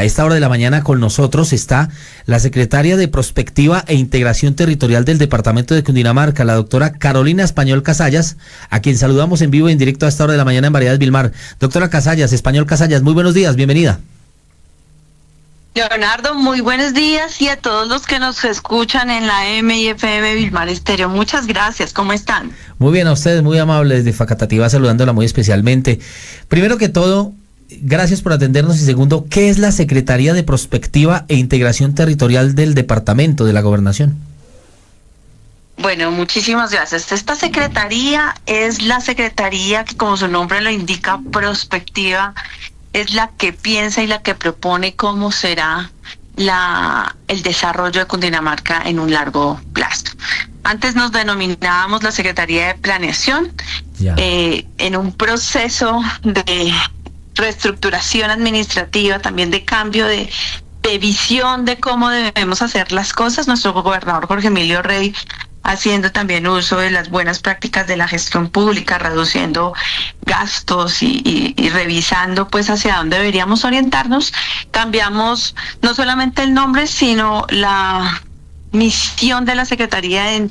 A esta hora de la mañana con nosotros está la secretaria de Prospectiva e Integración Territorial del Departamento de Cundinamarca, la doctora Carolina Español Casallas, a quien saludamos en vivo y en directo a esta hora de la mañana en Variedades Vilmar. Doctora Casallas, Español Casallas, muy buenos días, bienvenida. Leonardo, muy buenos días, y a todos los que nos escuchan en la M y FM Vilmar Estéreo, muchas gracias, ¿cómo están? Muy bien, a ustedes, muy amables, de Facatativá, saludándola muy especialmente. Primero que todo, gracias por atendernos, y segundo, ¿qué es la Secretaría de Prospectiva e Integración Territorial del Departamento de la Gobernación? Bueno, muchísimas gracias. Esta secretaría es la secretaría que, como su nombre lo indica, prospectiva, es la que piensa y la que propone cómo será el desarrollo de Cundinamarca en un largo plazo. Antes nos denominábamos la Secretaría de Planeación, en un proceso de reestructuración administrativa, también de cambio de visión de cómo debemos hacer las cosas. Nuestro gobernador Jorge Emilio Rey, haciendo también uso de las buenas prácticas de la gestión pública, reduciendo gastos y revisando pues hacia dónde deberíamos orientarnos, cambiamos no solamente el nombre, sino la misión de la Secretaría en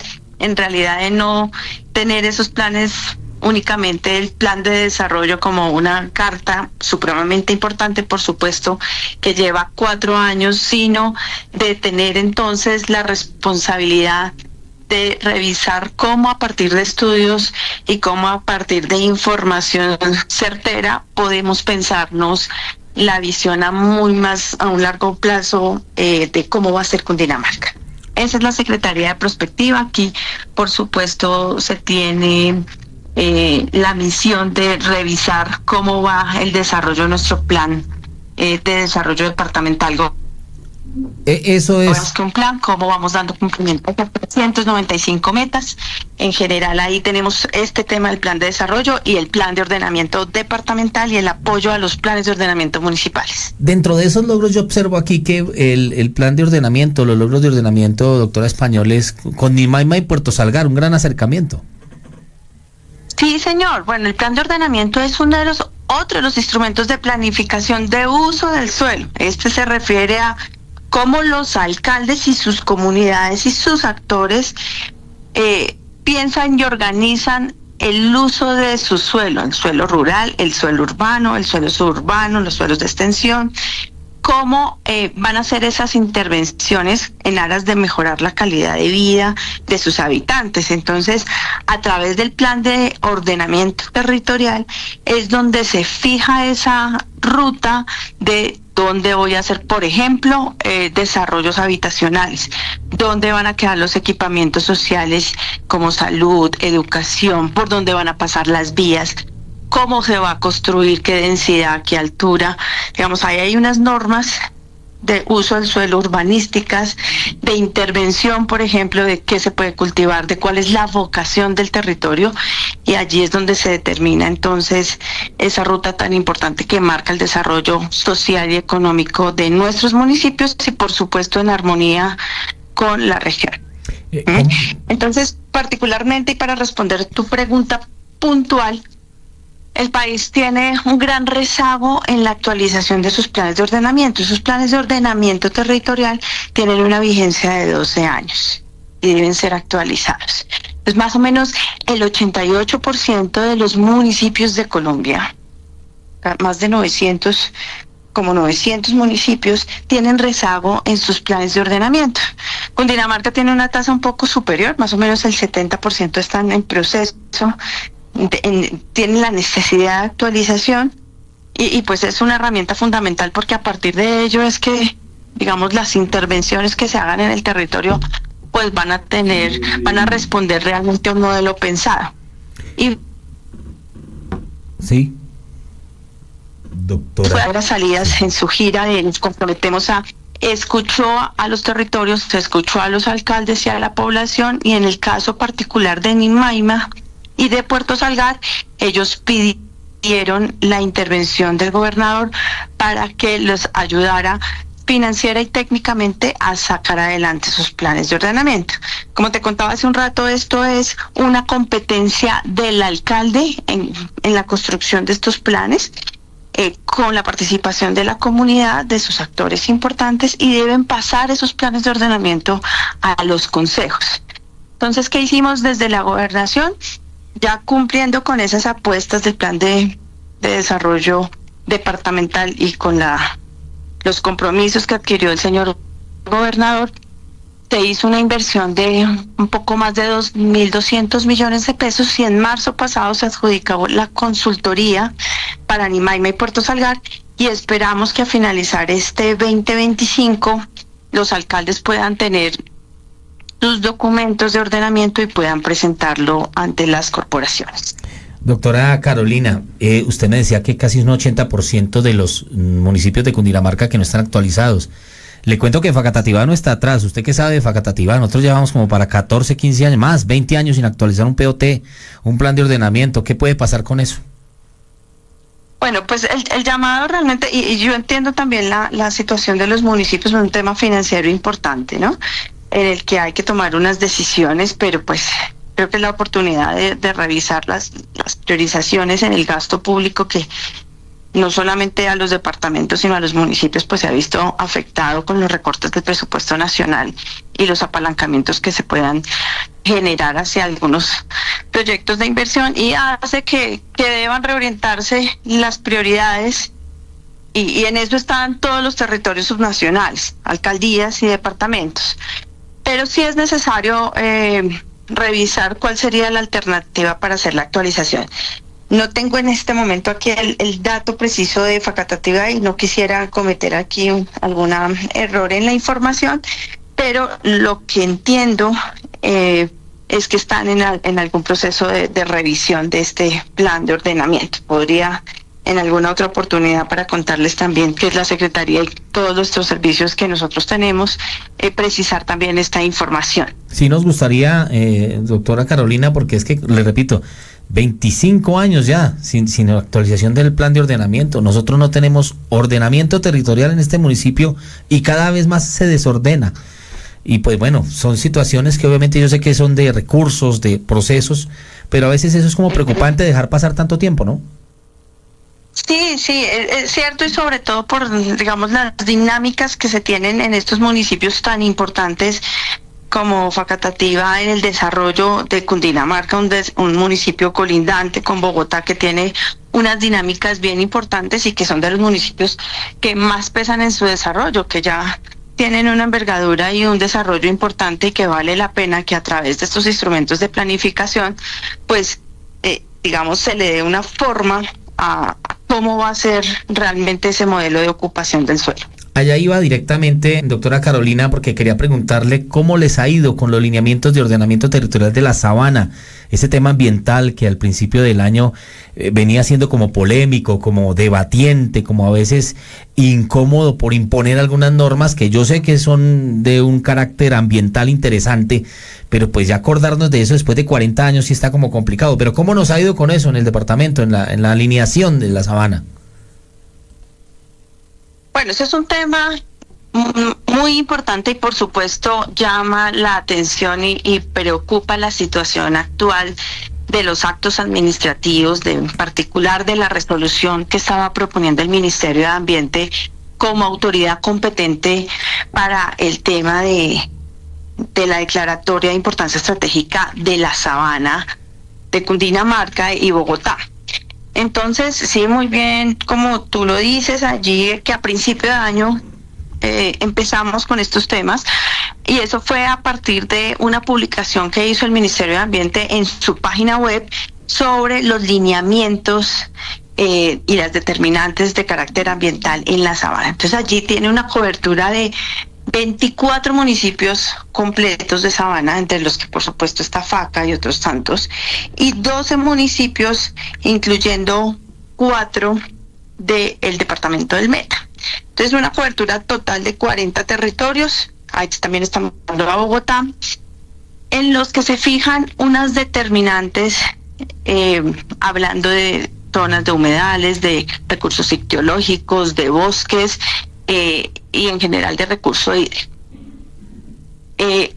realidad de no tener esos planes, únicamente el plan de desarrollo como una carta supremamente importante, por supuesto, que lleva 4 años, sino de tener entonces la responsabilidad de revisar cómo a partir de estudios y cómo a partir de información certera podemos pensarnos la visión a un largo plazo de cómo va a ser Cundinamarca. Esa es la Secretaría de Prospectiva. Aquí, por supuesto, se tiene la misión de revisar cómo va el desarrollo de nuestro plan de desarrollo departamental. Eso es. Más que un plan, cómo vamos dando cumplimiento a 395 metas. En general, ahí tenemos este tema del plan de desarrollo y el plan de ordenamiento departamental y el apoyo a los planes de ordenamiento municipales. Dentro de esos logros, yo observo aquí que el plan de ordenamiento, los logros de ordenamiento, doctora Español, es con Nimaima y Puerto Salgar, un gran acercamiento. Sí, señor. Bueno, el plan de ordenamiento es otro de los instrumentos de planificación de uso del suelo. Este se refiere a cómo los alcaldes y sus comunidades y sus actores piensan y organizan el uso de su suelo, el suelo rural, el suelo urbano, el suelo suburbano, los suelos de extensión, cómo van a hacer esas intervenciones en aras de mejorar la calidad de vida de sus habitantes. Entonces, a través del plan de ordenamiento territorial es donde se fija esa ruta de dónde voy a hacer, por ejemplo, desarrollos habitacionales, dónde van a quedar los equipamientos sociales como salud, educación, por dónde van a pasar las vías, cómo se va a construir, qué densidad, qué altura. Digamos, ahí hay unas normas de uso del suelo urbanísticas, de intervención, por ejemplo, de qué se puede cultivar, de cuál es la vocación del territorio, y allí es donde se determina entonces esa ruta tan importante que marca el desarrollo social y económico de nuestros municipios y por supuesto en armonía con la región. Entonces, particularmente, y para responder tu pregunta puntual, el país tiene un gran rezago en la actualización de sus planes de ordenamiento. Sus planes de ordenamiento territorial tienen una vigencia de 12 años y deben ser actualizados. Pues más o menos el 88% de los municipios de Colombia, más de 900 municipios, tienen rezago en sus planes de ordenamiento. Cundinamarca tiene una tasa un poco superior, más o menos el 70% están en proceso, tienen la necesidad de actualización y pues es una herramienta fundamental, porque a partir de ello es que, digamos, las intervenciones que se hagan en el territorio pues van a responder realmente a un modelo pensado. Y sí, doctora. Fue a las salidas en su gira nos comprometemos escuchó a los territorios, se escuchó a los alcaldes y a la población, y en el caso particular de Nimaima y de Puerto Salgar, ellos pidieron la intervención del gobernador para que los ayudara financiera y técnicamente a sacar adelante sus planes de ordenamiento. Como te contaba hace un rato, esto es una competencia del alcalde en la construcción de estos planes. con la participación de la comunidad, de sus actores importantes, y deben pasar esos planes de ordenamiento a los consejos. Entonces, ¿qué hicimos desde la gobernación? Ya cumpliendo con esas apuestas del plan de desarrollo departamental y con los compromisos que adquirió el señor gobernador, se hizo una inversión de un poco más de 2.200 millones de pesos, y en marzo pasado se adjudicó la consultoría para Animaima y Puerto Salgar, y esperamos que a finalizar este 2025 los alcaldes puedan tener sus documentos de ordenamiento y puedan presentarlo ante las corporaciones. Doctora Carolina, usted me decía que casi un 80% de los municipios de Cundinamarca que no están actualizados. Le cuento que Facatativá no está atrás. ¿Usted qué sabe de Facatativá? Nosotros llevamos como para 14, 15 años, más 20 años sin actualizar un POT, un plan de ordenamiento. ¿Qué puede pasar con eso? Bueno, pues el llamado realmente, y yo entiendo también la situación de los municipios, es un tema financiero importante, ¿no? En el que hay que tomar unas decisiones, pero pues creo que es la oportunidad de revisar las priorizaciones en el gasto público, que no solamente a los departamentos, sino a los municipios, pues se ha visto afectado con los recortes del presupuesto nacional y los apalancamientos que se puedan generar hacia algunos proyectos de inversión, y hace que deban reorientarse las prioridades, y en eso están todos los territorios subnacionales, alcaldías y departamentos. Pero sí es necesario revisar cuál sería la alternativa para hacer la actualización. No tengo en este momento aquí el dato preciso de Facatativá y no quisiera cometer aquí algún error en la información, pero lo que entiendo es que están en algún proceso de revisión de este plan de ordenamiento. Podría en alguna otra oportunidad, para contarles también que es la Secretaría y todos nuestros servicios que nosotros tenemos, precisar también esta información. Sí nos gustaría, doctora Carolina, porque es que, le repito, 25 años ya sin actualización del plan de ordenamiento. Nosotros no tenemos ordenamiento territorial en este municipio y cada vez más se desordena. Y pues bueno, son situaciones que obviamente yo sé que son de recursos, de procesos, pero a veces eso es como preocupante, dejar pasar tanto tiempo, ¿no? Sí, es cierto, y sobre todo por, digamos, las dinámicas que se tienen en estos municipios tan importantes como Facatativá en el desarrollo de Cundinamarca, un municipio colindante con Bogotá que tiene unas dinámicas bien importantes y que son de los municipios que más pesan en su desarrollo, que ya tienen una envergadura y un desarrollo importante, y que vale la pena que a través de estos instrumentos de planificación, pues, digamos, se le dé una forma a cómo va a ser realmente ese modelo de ocupación del suelo. Allá iba directamente, doctora Carolina, porque quería preguntarle cómo les ha ido con los lineamientos de ordenamiento territorial de la Sabana, ese tema ambiental que al principio del año venía siendo como polémico, como debatiente, como a veces incómodo por imponer algunas normas que yo sé que son de un carácter ambiental interesante, pero pues ya acordarnos de eso después de 40 años sí está como complicado. Pero ¿cómo nos ha ido con eso en el departamento, en la alineación de la Sabana? Bueno, ese es un tema muy importante y por supuesto llama la atención y preocupa la situación actual de los actos administrativos, en particular de la resolución que estaba proponiendo el Ministerio de Ambiente como autoridad competente para el tema de la declaratoria de importancia estratégica de la Sabana de Cundinamarca y Bogotá. Entonces, sí, muy bien, como tú lo dices allí, que a principio de año empezamos con estos temas, y eso fue a partir de una publicación que hizo el Ministerio de Ambiente en su página web sobre los lineamientos y las determinantes de carácter ambiental en la Sabana. Entonces allí tiene una cobertura de 24 municipios completos de Sabana, entre los que por supuesto está Faca y otros tantos, y 12 municipios, incluyendo 4 del departamento del Meta. Entonces una cobertura total de 40 territorios, ahí también estamos hablando de Bogotá, en los que se fijan unas determinantes, hablando de zonas de humedales, de recursos ictiológicos, de bosques, y en general de recurso hídrico.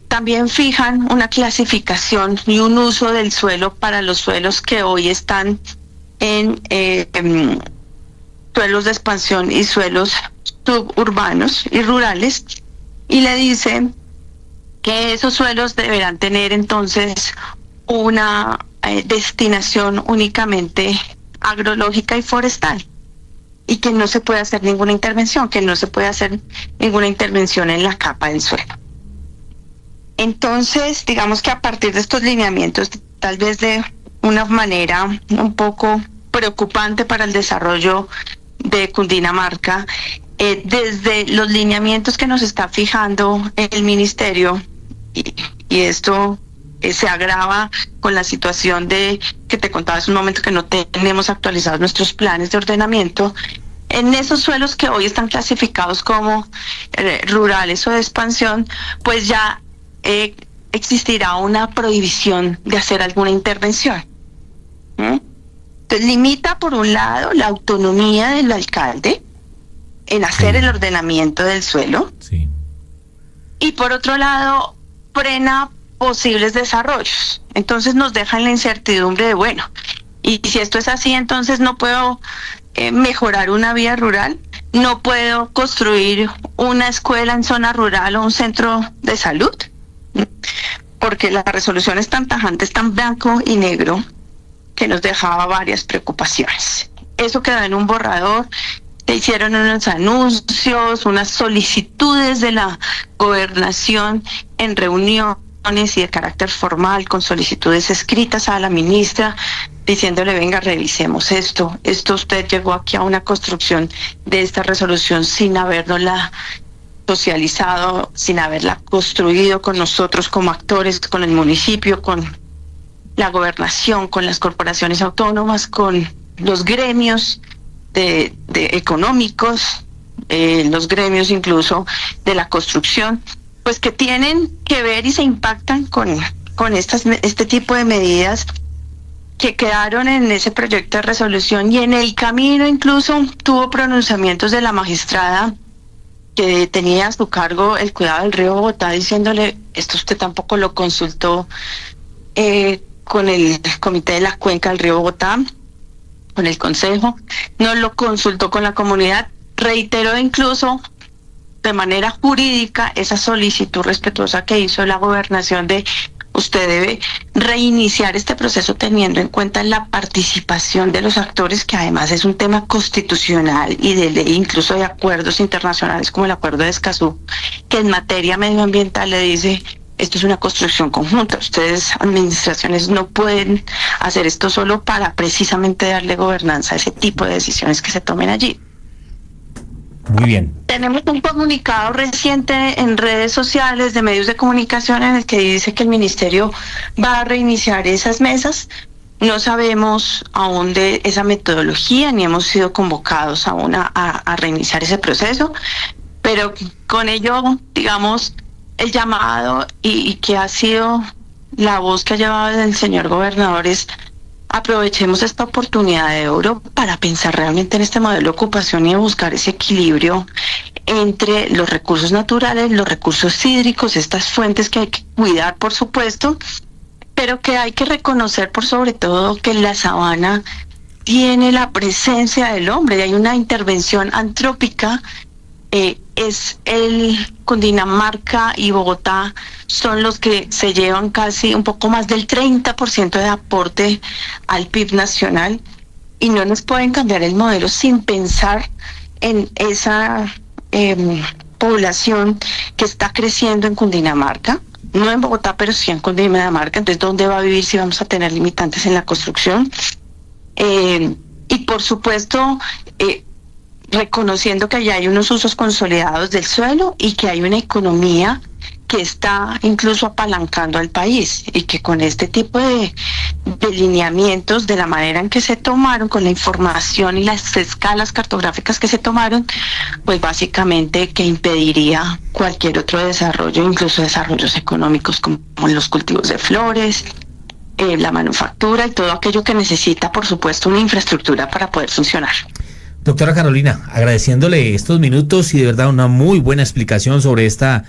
También fijan una clasificación y un uso del suelo para los suelos que hoy están en suelos de expansión y suelos suburbanos y rurales, y le dice que esos suelos deberán tener entonces una destinación únicamente agrológica y forestal, y que no se puede hacer ninguna intervención, que no se puede hacer ninguna intervención en la capa del suelo. Entonces, digamos que a partir de estos lineamientos, tal vez de una manera un poco preocupante para el desarrollo de Cundinamarca, desde los lineamientos que nos está fijando el ministerio, y esto se agrava con la situación de que te contaba hace un momento, que no tenemos actualizados nuestros planes de ordenamiento. En esos suelos que hoy están clasificados como rurales o de expansión, pues ya existirá una prohibición de hacer alguna intervención. Entonces limita por un lado la autonomía del alcalde en hacer el ordenamiento del suelo, sí, y por otro lado frena posibles desarrollos. Entonces nos deja en la incertidumbre de, bueno, y si esto es así, entonces no puedo mejorar una vía rural, no puedo construir una escuela en zona rural o un centro de salud, porque la resolución es tan tajante, es tan blanco y negro, que nos dejaba varias preocupaciones. Eso quedó en un borrador, se hicieron unos anuncios, unas solicitudes de la gobernación en reuniones y de carácter formal, con solicitudes escritas a la ministra, diciéndole, venga, revisemos esto usted llegó aquí a una construcción de esta resolución sin habernosla socializado, sin haberla construido con nosotros como actores, con el municipio, con la gobernación, con las corporaciones autónomas, con los gremios de económicos, los gremios incluso de la construcción, pues que tienen que ver y se impactan con este tipo de medidas que quedaron en ese proyecto de resolución. Y en el camino incluso tuvo pronunciamientos de la magistrada que tenía a su cargo el cuidado del río Bogotá, diciéndole, esto usted tampoco lo consultó con el comité de la cuenca del río Bogotá, con el consejo, no lo consultó con la comunidad, reiteró incluso de manera jurídica esa solicitud respetuosa que hizo la gobernación de usted debe reiniciar este proceso teniendo en cuenta la participación de los actores, que además es un tema constitucional y de ley, incluso de acuerdos internacionales como el Acuerdo de Escazú, que en materia medioambiental le dice, esto es una construcción conjunta, ustedes, administraciones, no pueden hacer esto solo para precisamente darle gobernanza a ese tipo de decisiones que se tomen allí. Muy bien. Tenemos un comunicado reciente en redes sociales de medios de comunicación en el que dice que el ministerio va a reiniciar esas mesas. No sabemos aún de esa metodología, ni hemos sido convocados aún a reiniciar ese proceso, pero con ello, digamos, el llamado y que ha sido la voz que ha llevado el señor gobernador es: aprovechemos esta oportunidad de oro para pensar realmente en este modelo de ocupación y buscar ese equilibrio entre los recursos naturales, los recursos hídricos, estas fuentes que hay que cuidar, por supuesto, pero que hay que reconocer por sobre todo que la sabana tiene la presencia del hombre y hay una intervención antrópica. Es el Cundinamarca y Bogotá son los que se llevan casi un poco más del 30% de aporte al PIB nacional, y no nos pueden cambiar el modelo sin pensar en esa población que está creciendo en Cundinamarca, no en Bogotá, pero sí en Cundinamarca. Entonces, ¿dónde va a vivir si vamos a tener limitantes en la construcción? Y por supuesto, reconociendo que allá hay unos usos consolidados del suelo y que hay una economía que está incluso apalancando al país, y que con este tipo de lineamientos, de la manera en que se tomaron, con la información y las escalas cartográficas que se tomaron, pues básicamente que impediría cualquier otro desarrollo, incluso desarrollos económicos como los cultivos de flores, la manufactura y todo aquello que necesita, por supuesto, una infraestructura para poder funcionar. Doctora Carolina, agradeciéndole estos minutos y de verdad una muy buena explicación sobre esta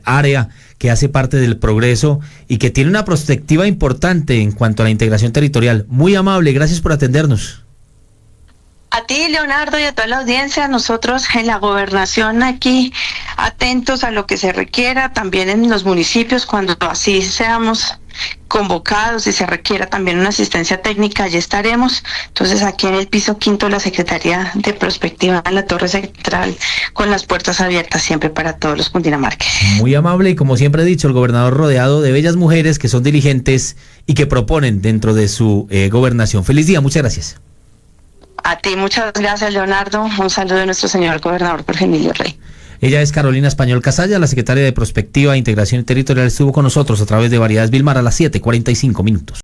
área que hace parte del progreso y que tiene una perspectiva importante en cuanto a la integración territorial. Muy amable, gracias por atendernos. A ti, Leonardo, y a toda la audiencia, nosotros en la gobernación aquí atentos a lo que se requiera, también en los municipios, cuando así seamos convocados y se requiera también una asistencia técnica, allí estaremos. Entonces, aquí en el piso quinto de la Secretaría de Prospectiva, en la Torre Central, con las puertas abiertas siempre para todos los cundinamarqueses. Muy amable y, como siempre he dicho, el gobernador rodeado de bellas mujeres que son diligentes y que proponen dentro de su gobernación. Feliz día, muchas gracias. A ti, muchas gracias, Leonardo. Un saludo de nuestro señor gobernador Jorge Emilio Rey. Ella es Carolina Español Casalla, la secretaria de Prospectiva e Integración Territorial. Estuvo con nosotros a través de Variedades Vilmar a las 7:45 minutos.